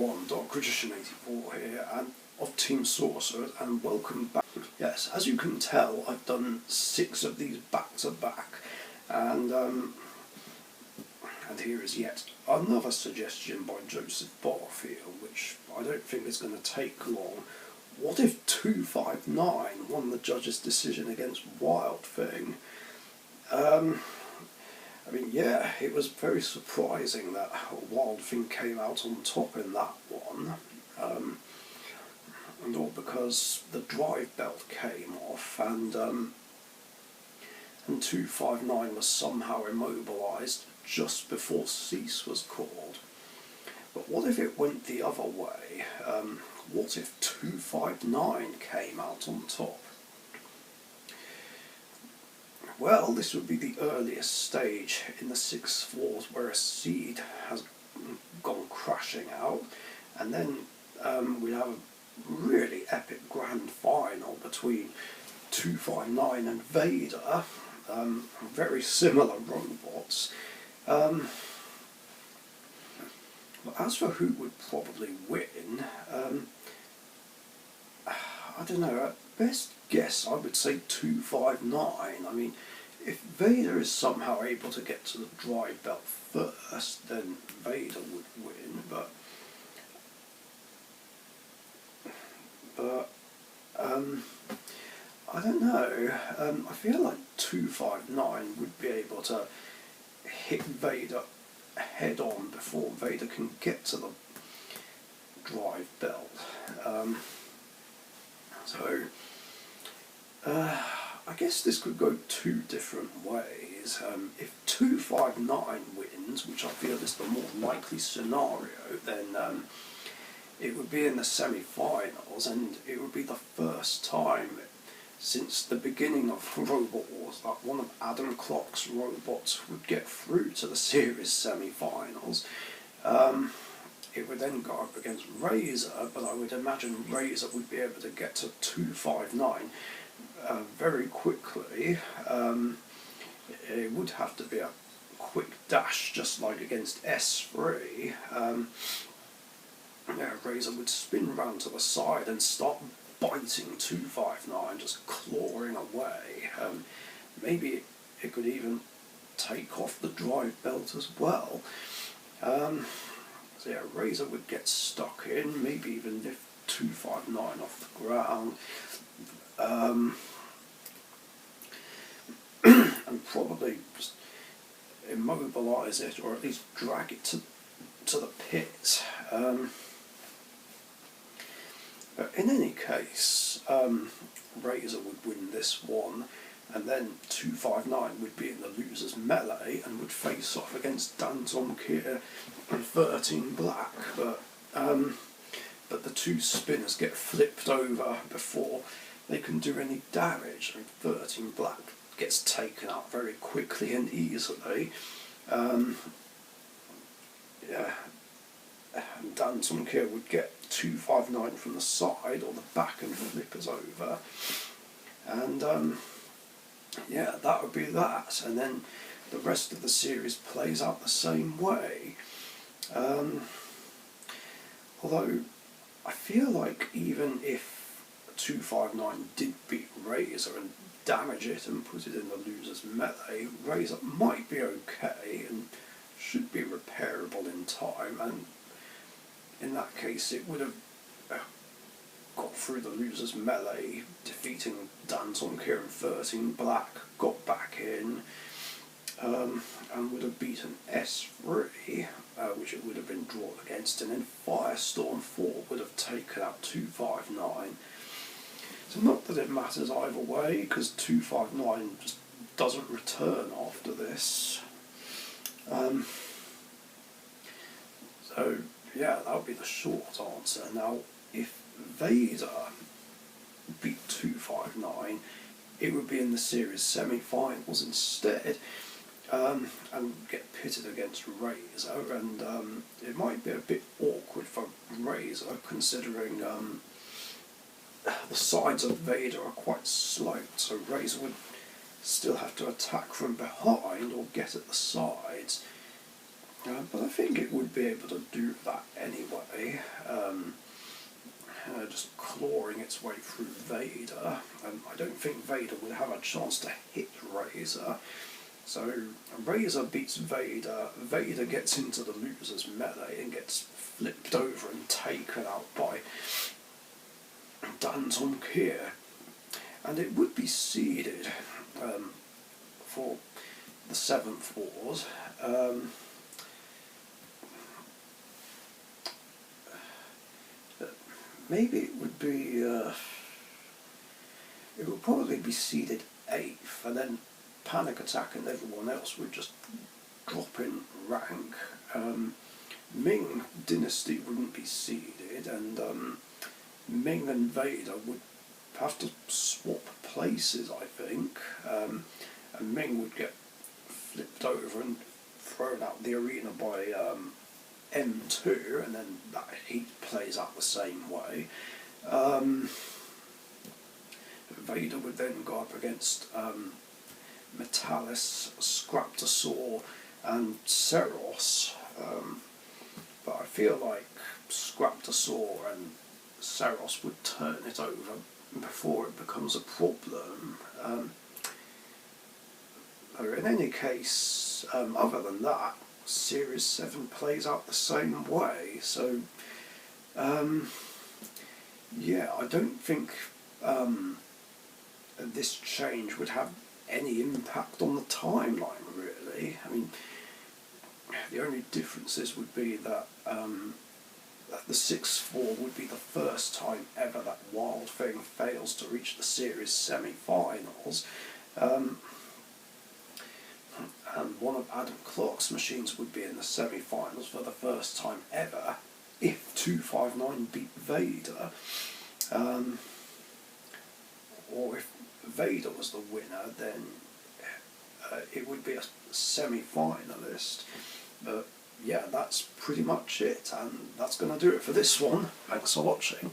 everyone, Dark Magician 84 here, and of Team Sorcerers, and welcome back. Yes, as you can tell, I've done 6 of these back to back, and here is yet another suggestion by Joseph Barfield, which I don't think is going to take long. What if 259 won the judge's decision against Wild Thing? I mean, yeah, it was very surprising that Wild Thing came out on top in that one, and all because the drive belt came off, and 259 was somehow immobilised just before cease was called. But what if it went the other way? What if 259 came out on top? Well, this would be the earliest stage in the 6 floors where a seed has gone crashing out, and then we have a really epic grand final between 259 and Vader, very similar robots. But as for who would probably win, I don't know, at best guess I would say 259. I mean, if Vader is somehow able to get to the drive belt first, then Vader would win, but I don't know. I feel like 259 would be able to hit Vader head on before Vader can get to the drive belt. I guess this could go 2 different ways. If 259 wins, which I feel is the more likely scenario, then it would be in the semi-finals, and it would be the first time since the beginning of Robot Wars that one of Adam Clock's robots would get through to the series semi-finals. It would then go up against Razor, but I would imagine Razor would be able to get to 259 very quickly. It would have to be a quick dash, just like against S3. Razor would spin round to the side and start biting 259, just clawing away. Maybe it could even take off the drive belt as well. So yeah, Razor would get stuck in, maybe even lift 259 off the ground, and probably just immobilise it, or at least drag it to the pit. But in any case, Razor would win this one, and then 259 would be in the loser's melee and would face off against Dan Tomkier and 13 Black. But the 2 spinners get flipped over before they can do any damage, and 13 Black gets taken out very quickly and easily. And Dan Tomkier would get 259 from the side or the back and flip us over. And yeah, that would be that, and then the rest of the series plays out the same way. Although I feel like even if 259 did beat Razor and damage it and put it in the loser's melee, Razor might be okay and should be repairable in time, and in that case it would have got through the loser's melee, defeating Dan Tomkier and 13 Black, got back in, and would have beaten S3, which it would have been drawn against, and then Firestorm 4 would have taken out 259. So not that it matters either way, because 259 just doesn't return after this. So yeah, that would be the short answer. Now, if Vader beat 259, it would be in the series semi-finals instead, and get pitted against Razor, and it might be a bit awkward for Razor, considering the sides of Vader are quite sloped, so Razor would still have to attack from behind or get at the sides. But I think it would be able to do that anyway. Just clawing its way through Vader. I don't think Vader would have a chance to hit Razor. So Razor beats Vader, Vader gets into the loser's melee and gets flipped over and taken out by Danton Kier. And it would be seeded for the 7th Wars. Maybe it would be, it would probably be seeded 8th, and then Panic Attack and everyone else would just drop in rank. Ming Dynasty wouldn't be seeded, and Ming and Vader would have to swap places, I think, and Ming would get flipped over and thrown out the arena by M2, and then that heat plays out the same way. Vader would then go up against Metalis, Scraptosaur, and Ceros. But I feel like Scraptosaur and Ceros would turn it over before it becomes a problem. In any case, other than that, Series 7 plays out the same way, so yeah, I don't think this change would have any impact on the timeline, really. I mean, the only differences would be that the 6th War would be the first time ever that Wild Thing fails to reach the series semi-finals. And one of Adam Clark's machines would be in the semi-finals for the first time ever if 259 beat Vader. Or if Vader was the winner, then it would be a semi-finalist. But yeah, that's pretty much it, and that's going to do it for this one. Thanks for watching.